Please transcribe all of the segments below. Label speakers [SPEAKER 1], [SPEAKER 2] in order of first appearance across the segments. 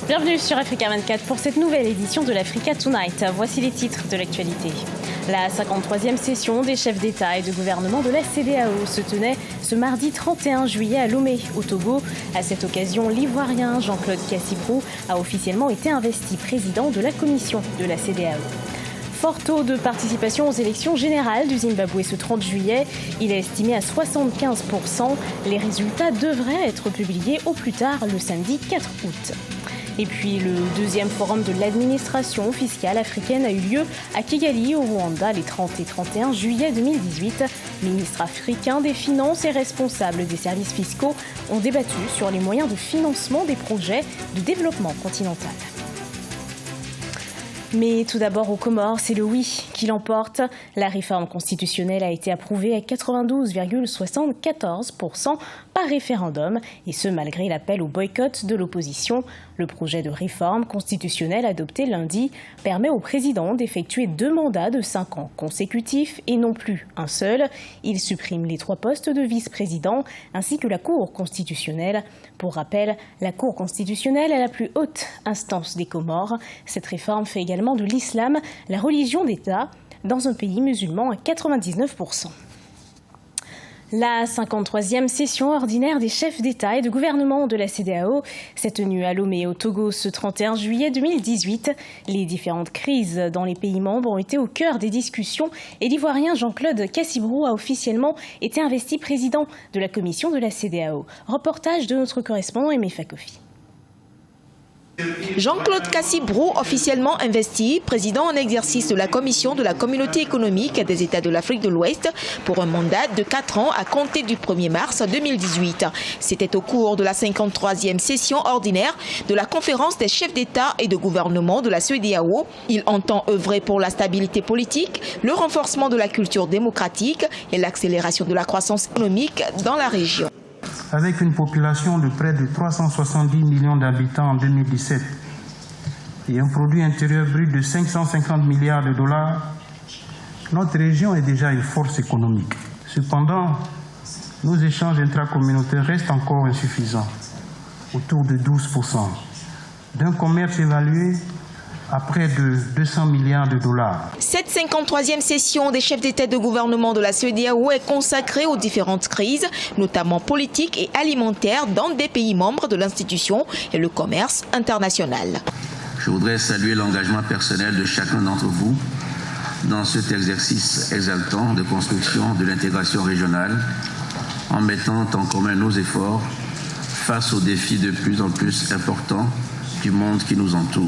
[SPEAKER 1] Bienvenue sur Africa 24 pour cette nouvelle édition de l'Africa Tonight. Voici les titres de l'actualité. La 53e session des chefs d'État et de gouvernement de la CEDEAO se tenait ce mardi 31 juillet à Lomé, au Togo. À cette occasion, l'Ivoirien Jean-Claude Cassibrou a officiellement été investi président de la commission de la CEDEAO. Fort taux de participation aux élections générales du Zimbabwe ce 30 juillet. Il est estimé à 75%. Les résultats devraient être publiés au plus tard le samedi 4 août. Et puis le deuxième forum de l'administration fiscale africaine a eu lieu à Kigali, au Rwanda, les 30 et 31 juillet 2018. Ministres africains des Finances et responsables des services fiscaux ont débattu sur les moyens de financement des projets de développement continental. Mais tout d'abord aux Comores, c'est le oui qui l'emporte. La réforme constitutionnelle a été approuvée à 92,74% par référendum, et ce malgré l'appel au boycott de l'opposition. Le projet de réforme constitutionnelle adopté lundi permet au président d'effectuer 2 mandats de 5 ans consécutifs et non plus un seul. Il supprime les 3 postes de vice-président ainsi que la Cour constitutionnelle. Pour rappel, la Cour constitutionnelle est la plus haute instance des Comores. Cette réforme fait également de l'islam la religion d'État dans un pays musulman à 99%. La 53e session ordinaire des chefs d'État et de gouvernement de la CEDEAO s'est tenue à Lomé, au Togo, ce 31 juillet 2018. Les différentes crises dans les pays membres ont été au cœur des discussions et l'Ivoirien Jean-Claude Cassibrou a officiellement été investi président de la commission de la CEDEAO. Reportage de notre correspondant Aimé Fakofi.
[SPEAKER 2] Jean-Claude Cassibrou, officiellement investi président en exercice de la commission de la communauté économique des États de l'Afrique de l'Ouest pour un mandat de 4 ans à compter du 1er mars 2018. C'était au cours de la 53e session ordinaire de la conférence des chefs d'État et de gouvernement de la CEDEAO. Il entend œuvrer pour la stabilité politique, le renforcement de la culture démocratique et l'accélération de la croissance économique dans la région.
[SPEAKER 3] Avec une population de près de 370 millions d'habitants en 2017 et un produit intérieur brut de 550 milliards de dollars, notre région est déjà une force économique. Cependant, nos échanges intracommunautaires restent encore insuffisants, autour de 12%, d'un commerce évalué à près de 200 milliards de dollars.
[SPEAKER 2] Cette 53e session des chefs d'État et de gouvernement de la CEDEAO est consacrée aux différentes crises, notamment politiques et alimentaires dans des pays membres de l'institution et le commerce international.
[SPEAKER 4] Je voudrais saluer l'engagement personnel de chacun d'entre vous dans cet exercice exaltant de construction de l'intégration régionale en mettant en commun nos efforts face aux défis de plus en plus importants du monde qui nous entoure.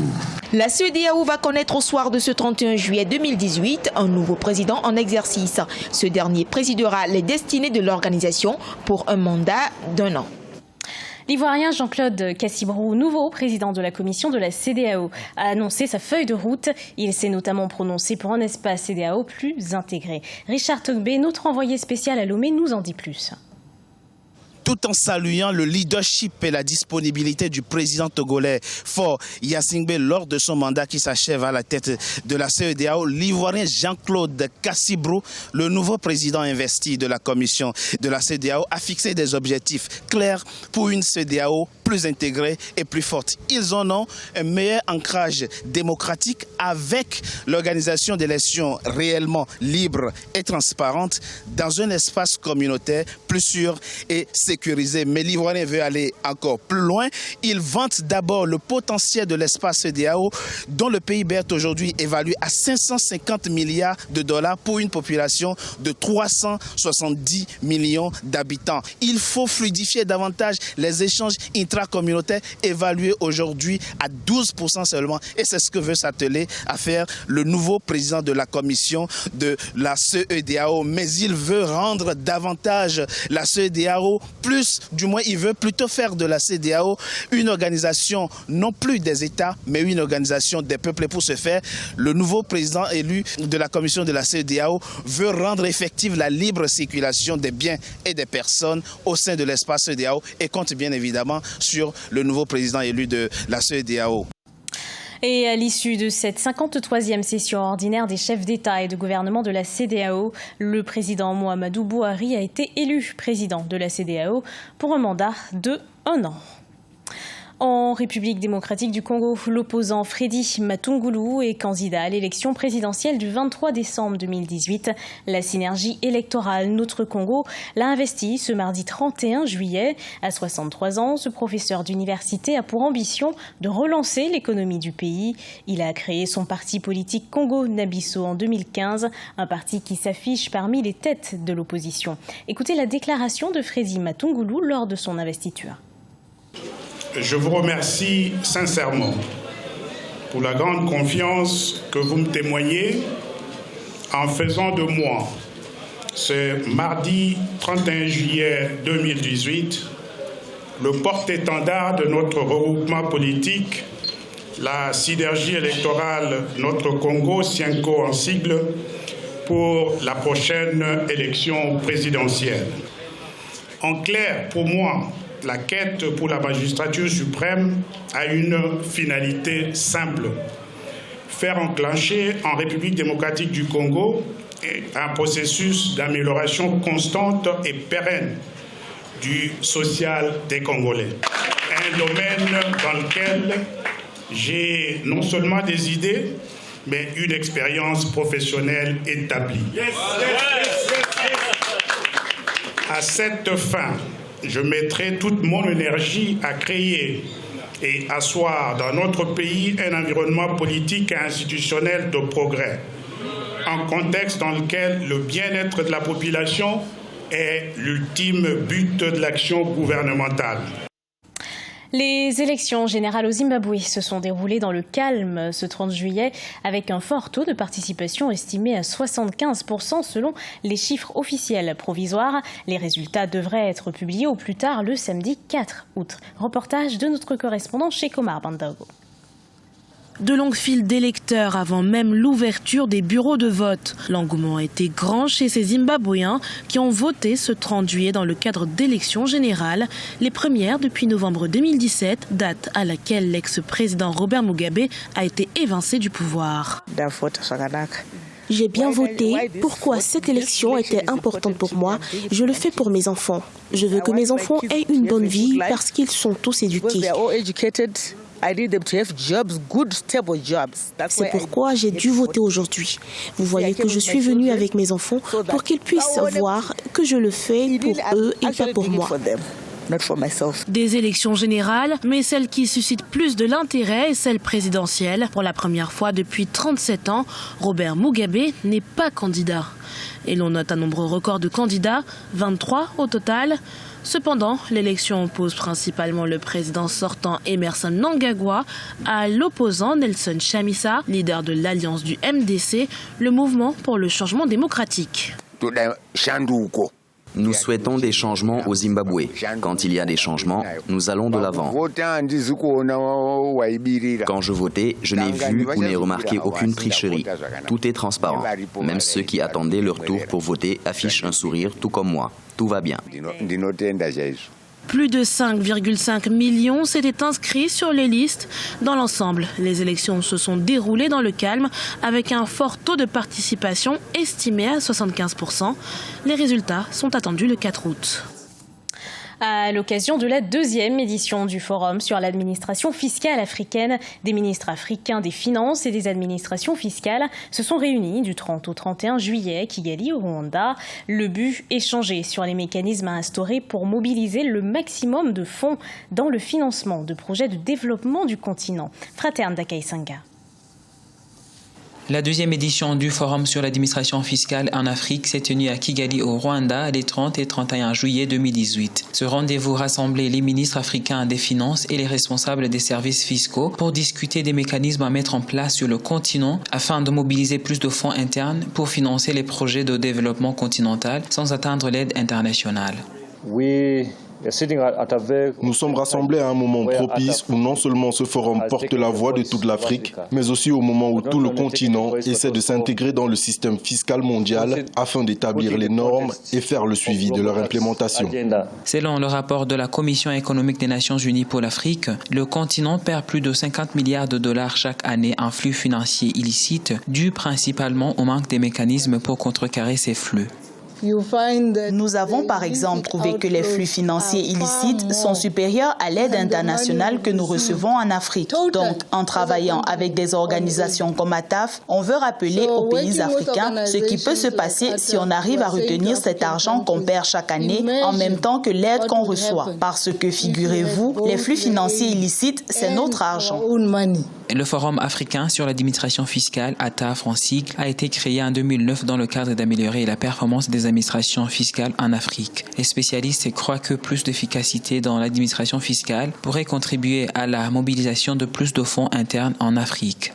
[SPEAKER 2] La CEDEAO va connaître au soir de ce 31 juillet 2018 un nouveau président en exercice. Ce dernier présidera les destinées de l'organisation pour un mandat d'1 an.
[SPEAKER 1] L'Ivoirien Jean-Claude Cassibrou, nouveau président de la commission de la CEDEAO, a annoncé sa feuille de route. Il s'est notamment prononcé pour un espace CEDEAO plus intégré. Richard Togbé, notre envoyé spécial à Lomé, nous en dit plus.
[SPEAKER 5] Tout en saluant le leadership et la disponibilité du président togolais Faure Gnassingbé lors de son mandat qui s'achève à la tête de la CEDEAO, l'Ivoirien Jean-Claude Cassibrou, le nouveau président investi de la commission de la CEDEAO, a fixé des objectifs clairs pour une CEDEAO plus intégrée et plus forte. Ils en ont un meilleur ancrage démocratique avec l'organisation d'élections réellement libres et transparentes dans un espace communautaire plus sûr et sécurisé. Mais l'Ivoirien veut aller encore plus loin. Il vante d'abord le potentiel de l'espace CEDEAO dont le PIB est aujourd'hui évalué à 550 milliards de dollars pour une population de 370 millions d'habitants. Il faut fluidifier davantage les échanges intracommunautaires évalués aujourd'hui à 12% seulement. Et c'est ce que veut s'atteler à faire le nouveau président de la commission de la CEDEAO. Mais il veut rendre davantage la CEDEAO plus, du moins il veut plutôt faire de la CEDEAO une organisation non plus des États, mais une organisation des peuples. Et pour ce faire, le nouveau président élu de la commission de la CEDEAO veut rendre effective la libre circulation des biens et des personnes au sein de l'espace CEDEAO et compte bien évidemment sur le nouveau président élu de la CEDEAO.
[SPEAKER 1] Et à l'issue de cette 53e session ordinaire des chefs d'État et de gouvernement de la CEDEAO, le président Mohamedou Bouhari a été élu président de la CEDEAO pour un mandat de 1 an. En République démocratique du Congo, l'opposant Freddy Matungulu est candidat à l'élection présidentielle du 23 décembre 2018. La synergie électorale Notre Congo l'a investi ce mardi 31 juillet. À 63 ans, ce professeur d'université a pour ambition de relancer l'économie du pays. Il a créé son parti politique Congo Nabiso en 2015, un parti qui s'affiche parmi les têtes de l'opposition. Écoutez la déclaration de Freddy Matungulu lors de son investiture.
[SPEAKER 6] Je vous remercie sincèrement pour la grande confiance que vous me témoignez en faisant de moi, ce mardi 31 juillet 2018, le porte-étendard de notre regroupement politique, la synergie électorale Notre Congo, SYNCO en sigle, pour la prochaine élection présidentielle. En clair, pour moi, la quête pour la magistrature suprême a une finalité simple: faire enclencher en République démocratique du Congo un processus d'amélioration constante et pérenne du social des Congolais. Un domaine dans lequel j'ai non seulement des idées, mais une expérience professionnelle établie. À cette fin, je mettrai toute mon énergie à créer et asseoir dans notre pays un environnement politique et institutionnel de progrès, un contexte dans lequel le bien-être de la population est l'ultime but de l'action gouvernementale.
[SPEAKER 1] Les élections générales au Zimbabwe se sont déroulées dans le calme ce 30 juillet avec un fort taux de participation estimé à 75% selon les chiffres officiels provisoires. Les résultats devraient être publiés au plus tard le samedi 4 août. Reportage de notre correspondant chez Komar Bandago.
[SPEAKER 7] De longues files d'électeurs avant même l'ouverture des bureaux de vote. L'engouement a été grand chez ces Zimbabwéens qui ont voté ce 30 juillet dans le cadre d'élections générales, les premières depuis novembre 2017, date à laquelle l'ex-président Robert Mugabe a été évincé du pouvoir.
[SPEAKER 8] J'ai bien voté. Pourquoi cette élection était importante pour moi? Je le fais pour mes enfants. Je veux que mes enfants aient une bonne vie parce qu'ils sont tous éduqués. C'est pourquoi j'ai dû voter aujourd'hui. Vous voyez que je suis venue avec mes enfants pour qu'ils puissent voir que je le fais pour eux et pas pour moi.
[SPEAKER 7] Des élections générales, mais celle qui suscite plus de l'intérêt est celle présidentielle. Pour la première fois depuis 37 ans, Robert Mugabe n'est pas candidat. Et l'on note un nombre record de candidats, 23 au total. Cependant, l'élection oppose principalement le président sortant Emmerson Mnangagwa à l'opposant Nelson Chamisa, leader de l'alliance du MDC, le mouvement pour le changement démocratique.
[SPEAKER 9] Nous souhaitons des changements au Zimbabwe. Quand il y a des changements, nous allons de l'avant. Quand je votais, je n'ai vu ou n'ai remarqué aucune tricherie. Tout est transparent. Même ceux qui attendaient leur tour pour voter affichent un sourire, tout comme moi. Tout va bien.
[SPEAKER 7] Plus de 5,5 millions s'étaient inscrits sur les listes. Dans l'ensemble, les élections se sont déroulées dans le calme avec un fort taux de participation estimé à 75%. Les résultats sont attendus le 4 août.
[SPEAKER 1] À l'occasion de la deuxième édition du Forum sur l'administration fiscale africaine, des ministres africains des Finances et des administrations fiscales se sont réunis du 30 au 31 juillet à Kigali, au Rwanda. Le but, échanger sur les mécanismes à instaurer pour mobiliser le maximum de fonds dans le financement de projets de développement du continent. Fraterne Dakaïsanga.
[SPEAKER 10] La deuxième édition du Forum sur l'administration fiscale en Afrique s'est tenue à Kigali au Rwanda les 30 et 31 juillet 2018. Ce rendez-vous rassemblait les ministres africains des Finances et les responsables des services fiscaux pour discuter des mécanismes à mettre en place sur le continent afin de mobiliser plus de fonds internes pour financer les projets de développement continental sans atteindre l'aide internationale.
[SPEAKER 11] Nous sommes rassemblés à un moment propice où non seulement ce forum porte la voix de toute l'Afrique, mais aussi au moment où tout le continent essaie de s'intégrer dans le système fiscal mondial afin d'établir les normes et faire le suivi de leur implémentation.
[SPEAKER 10] Selon le rapport de la Commission économique des Nations Unies pour l'Afrique, le continent perd plus de 50 milliards de dollars chaque année en flux financiers illicites, dû principalement au manque des mécanismes pour contrecarrer ces flux.
[SPEAKER 12] Nous avons par exemple trouvé que les flux financiers illicites sont supérieurs à l'aide internationale que nous recevons en Afrique. Donc, en travaillant avec des organisations comme ATAF, on veut rappeler aux pays africains ce qui peut se passer si on arrive à retenir cet argent qu'on perd chaque année en même temps que l'aide qu'on reçoit. Parce que, figurez-vous, les flux financiers illicites, c'est notre argent.
[SPEAKER 10] Le Forum africain sur l'administration fiscale, ATAF en sigle, a été créé en 2009 dans le cadre d'améliorer la performance des administrations fiscales en Afrique. Les spécialistes croient que plus d'efficacité dans l'administration fiscale pourrait contribuer à la mobilisation de plus de fonds internes en Afrique.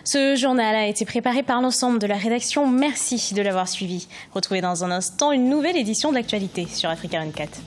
[SPEAKER 1] Ce journal a été préparé par l'ensemble de la rédaction. Merci de l'avoir suivi. Retrouvez dans un instant une nouvelle édition de l'actualité sur Africa 24.